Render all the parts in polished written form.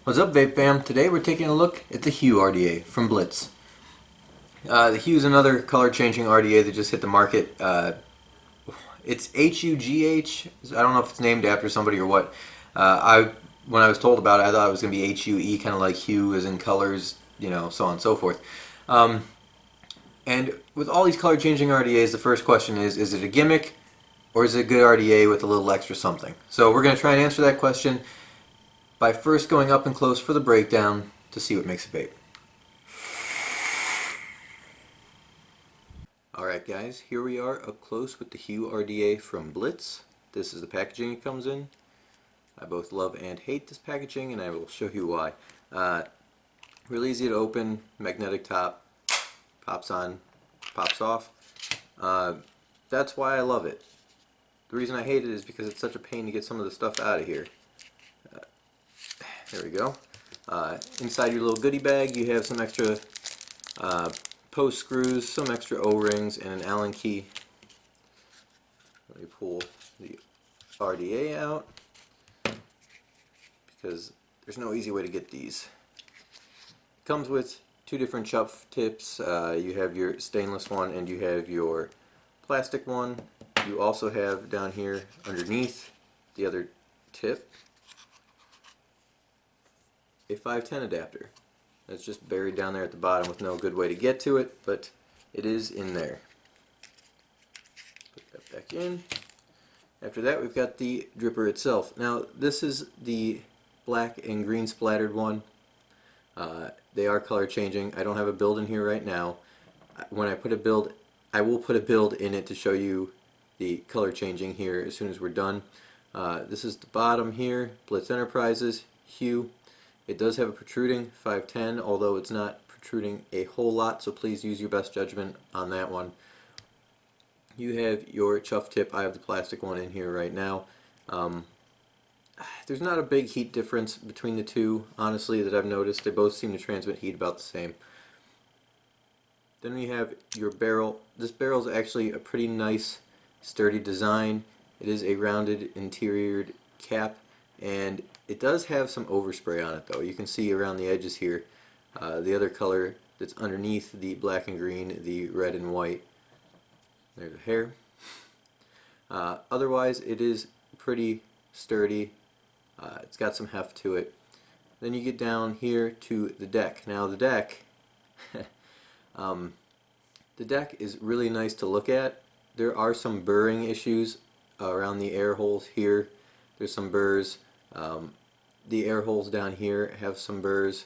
What's up, Vape Fam? Today we're taking a look at the Hugh Rda from Blitz. The Hugh's another color-changing RDA that just hit the market. It's HUGH. I don't know if it's named after somebody or what. When I was told about it, I thought it was going to be HUE, kind of like hue as in colors, you know, so on and so forth. And with all these color-changing RDAs, the first question is it a gimmick or is it a good RDA with a little extra something? So we're going to try and answer that question by first going up and close for the breakdown to see what makes it vape. Alright guys, here we are up close with the Hugh Rda from Blitz. This is the packaging it comes in. I both love and hate this packaging, and I will show you why. Really easy to open, magnetic top, pops on, pops off. That's why I love it. The reason I hate it is because it's such a pain to get some of the stuff out of here. There we go. Inside your little goodie bag you have some extra post screws, some extra O-rings, and an Allen key. Let me pull the RDA out because there's no easy way to get these. It comes with two different chuff tips. You have your stainless one and you have your plastic one. You also have down here underneath the other tip a 510 adapter. It's just buried down there at the bottom with no good way to get to it, but it is in there. Put that back in. After that we've got the dripper itself. Now this is the black and green splattered one. They are color changing. I don't have a build in here right now. When I put a build, I will put a build in it to show you the color changing here as soon as we're done. This is the bottom here, Blitz Enterprises, Hugh. It does have a protruding 510, although it's not protruding a whole lot, so please use your best judgment on that one. You have your chuff tip. I have the plastic one in here right now. There's not a big heat difference between the two, honestly, that I've noticed. They both seem to transmit heat about the same. Then we have your barrel. This barrel is actually a pretty nice, sturdy design. It is a rounded interiored cap, and it does have some overspray on it though. You can see around the edges here the other color that's underneath the black and green, the red and white. There's the hair. Otherwise it is pretty sturdy. It's got some heft to it. Then you get down here to the deck. Now the deck the deck is really nice to look at. There are some burring issues around the air holes here. There's some burrs. The air holes down here have some burrs.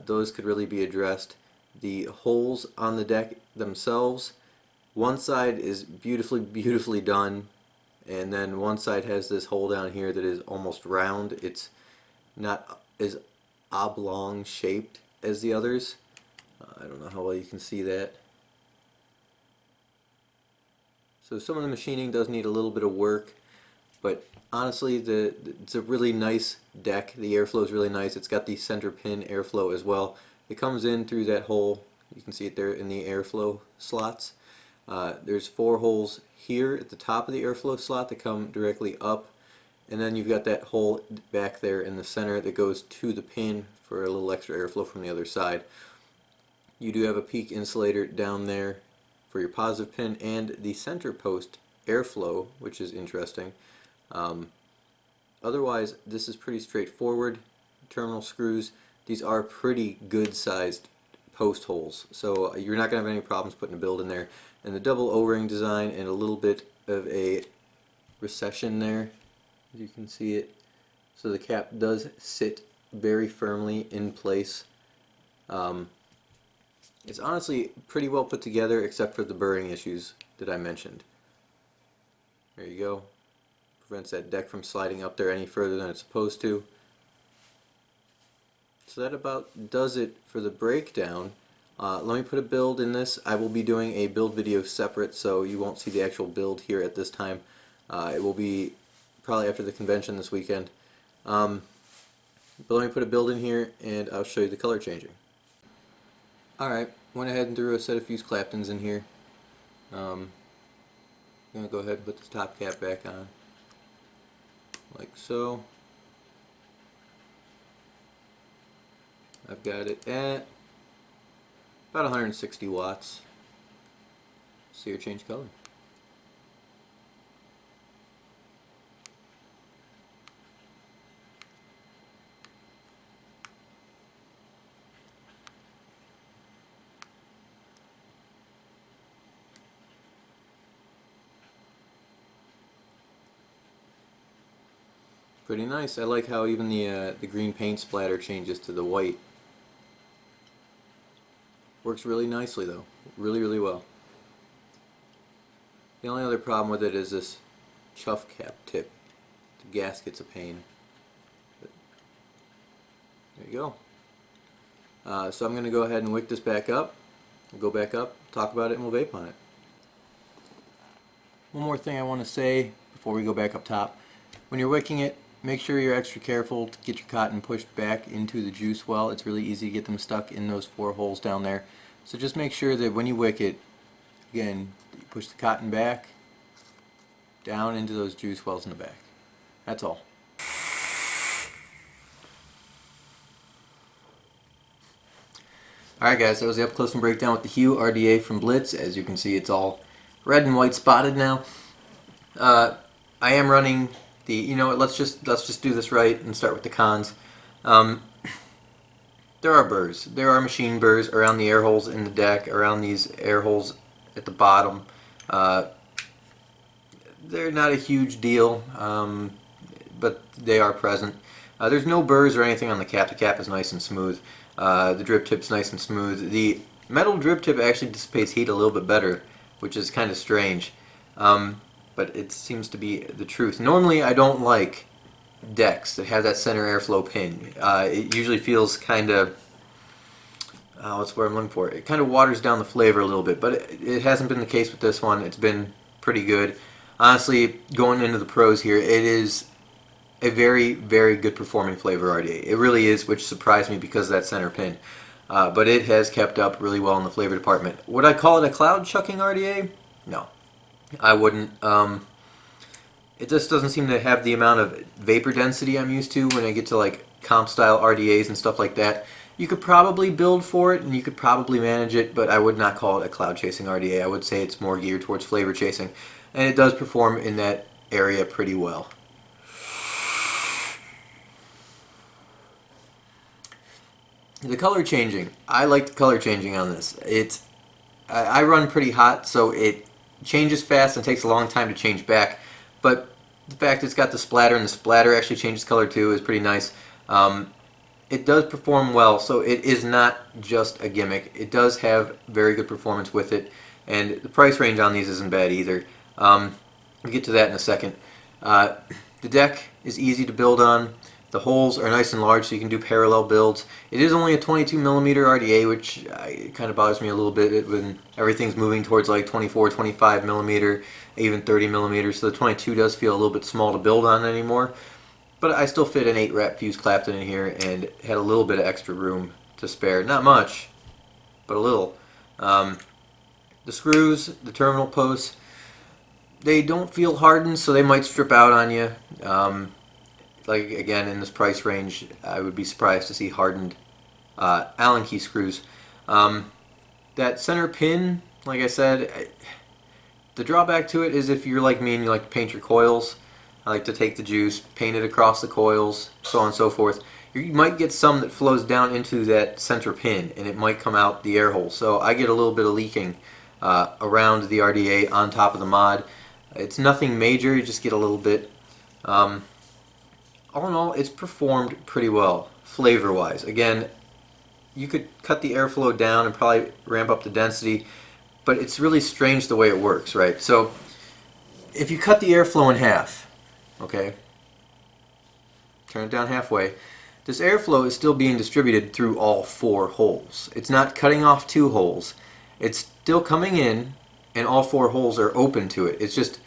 Those could really be addressed. The holes on the deck themselves, one side is beautifully done, and then one side has this hole down here that is almost round. It's not as oblong shaped as the others. I don't know how well you can see that. So some of the machining does need a little bit of work, but honestly it's a really nice deck. The airflow is really nice. It's got the center pin airflow as well. It comes in through that hole. You can see it there in the airflow slots. There's 4 holes here at the top of the airflow slot that come directly up, and then you've got that hole back there in the center that goes to the pin for a little extra airflow from the other side. You do have a peak insulator down there for your positive pin and the center post airflow, which is interesting. Otherwise this is pretty straightforward. Terminal screws, these are pretty good sized post holes, so you're not going to have any problems putting a build in there. And the double O-ring design and a little bit of a recession there, as you can see it, so the cap does sit very firmly in place. It's honestly pretty well put together except for the burring issues that I mentioned. There you go. Prevents that deck from sliding up there any further than it's supposed to. So that about does it for the breakdown. Let me put a build in this. I will be doing a build video separate, so you won't see the actual build here at this time. It will be probably after the convention this weekend. But let me put a build in here and I'll show you the color changing. Alright, went ahead and threw a set of fuse Claptons in here. I'm going to go ahead and put this top cap back on, like so. I've got it at about 160 watts. See her change color. Pretty nice. I like how even the green paint splatter changes to the white. Works really nicely though. Really, really well. The only other problem with it is this chuff cap tip. The gasket's a pain. But there you go. So I'm going to go ahead and wick this back up. We'll go back up, talk about it, and we'll vape on it. One more thing I want to say before we go back up top. When you're wicking it, make sure you're extra careful to get your cotton pushed back into the juice well. It's really easy to get them stuck in those 4 holes down there. So just make sure that when you wick it, again, you push the cotton back down into those juice wells in the back. That's all. Alright guys, that was the up close and breakdown with the Hugh Rda from Blitz. As you can see, it's all red and white spotted now. I am running the, you know what, let's just do this right and start with the cons. There are burrs. There are machine burrs around the air holes in the deck, around these air holes at the bottom. They're not a huge deal, but they are present. There's no burrs or anything on the cap. The cap is nice and smooth. The drip tip's nice and smooth. The metal drip tip actually dissipates heat a little bit better, which is kind of strange. But it seems to be the truth. Normally I don't like decks that have that center airflow pin. It usually feels kind of, what's the word I'm looking for? It kind of waters down the flavor a little bit, but it hasn't been the case with this one. It's been pretty good. Honestly, going into the pros here, it is a very, very good performing flavor RDA. It really is, which surprised me because of that center pin. But it has kept up really well in the flavor department. Would I call it a cloud chucking RDA? No, I wouldn't. It just doesn't seem to have the amount of vapor density I'm used to when I get to like comp style RDAs and stuff like that. You could probably build for it and you could probably manage it, but I would not call it a cloud chasing RDA. I would say it's more geared towards flavor chasing, and it does perform in that area pretty well. The color changing, I like the color changing on this. I run pretty hot, so it changes fast and takes a long time to change back. But the fact it's got the splatter, and the splatter actually changes color too, is pretty nice. It does perform well, so it is not just a gimmick. It does have very good performance with it, and the price range on these isn't bad either. We'll get to that in a second. The deck is easy to build on. The holes are nice and large, so you can do parallel builds. It is only a 22mm RDA, which kind of bothers me a little bit when everything's moving towards like 24, 25mm, even 30mm, so the 22 does feel a little bit small to build on anymore. But I still fit an 8-wrap fuse Clapton in here and had a little bit of extra room to spare. Not much, but a little. The screws, the terminal posts, they don't feel hardened, so they might strip out on you. Like again, in this price range, I would be surprised to see hardened Allen key screws. That center pin, like I said, the drawback to it is if you're like me and you like to paint your coils. I like to take the juice, paint it across the coils, so on and so forth. You might get some that flows down into that center pin, and it might come out the air hole. So I get a little bit of leaking around the RDA on top of the mod. It's nothing major, you just get a little bit. All in all, it's performed pretty well, flavor-wise. Again, you could cut the airflow down and probably ramp up the density, but it's really strange the way it works, right? So if you cut the airflow in half, okay, turn it down halfway, this airflow is still being distributed through all 4 holes. It's not cutting off 2 holes. It's still coming in, and all 4 holes are open to it. It's just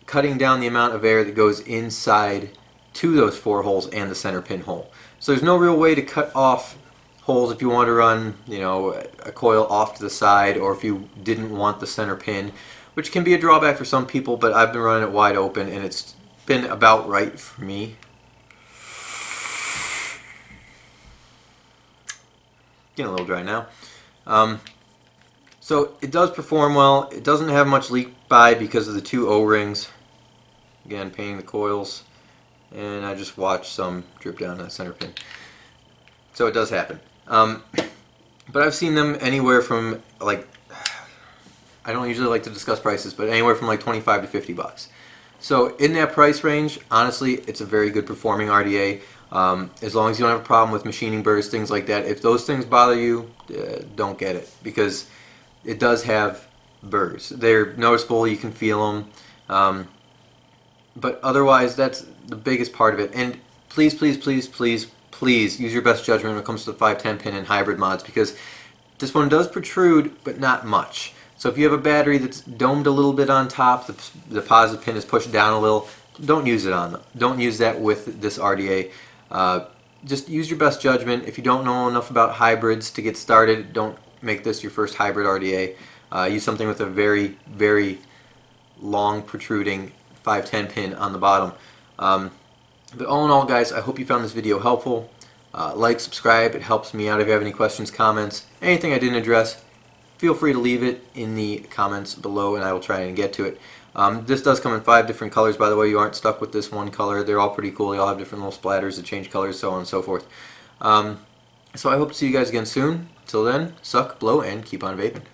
cutting down the amount of air that goes inside to those 4 holes and the center pin hole. So there's no real way to cut off holes if you want to run, you know, a coil off to the side, or if you didn't want the center pin, which can be a drawback for some people, but I've been running it wide open and it's been about right for me. Getting a little dry now. So it does perform well. It doesn't have much leak by because of the 2 O-rings. Again, painting the coils, and I just watched some drip down to the center pin. So it does happen. But I've seen them anywhere from, like, I don't usually like to discuss prices, but anywhere from like 25 to 50 bucks. So in that price range, honestly, it's a very good performing RDA. As long as you don't have a problem with machining burrs, things like that. If those things bother you, don't get it, because it does have burrs. They're noticeable, you can feel them. But otherwise, that's the biggest part of it. And please, please, please, please, please use your best judgment when it comes to the 510 pin and hybrid mods, because this one does protrude, but not much. So if you have a battery that's domed a little bit on top, the positive pin is pushed down a little, don't use it on them. Don't use that with this RDA. Just use your best judgment. If you don't know enough about hybrids to get started, don't make this your first hybrid RDA. Use something with a very, very long protruding 510 pin on the bottom. But all in all, guys, I hope you found this video helpful. Like, subscribe, it helps me out. If you have any questions, comments, anything I didn't address, feel free to leave it in the comments below and I will try and get to it. This does come in 5 different colors, by the way. You aren't stuck with this one color. They're all pretty cool. They all have different little splatters that change colors, so on and so forth. So I hope to see you guys again soon. Till then, suck, blow, and keep on vaping.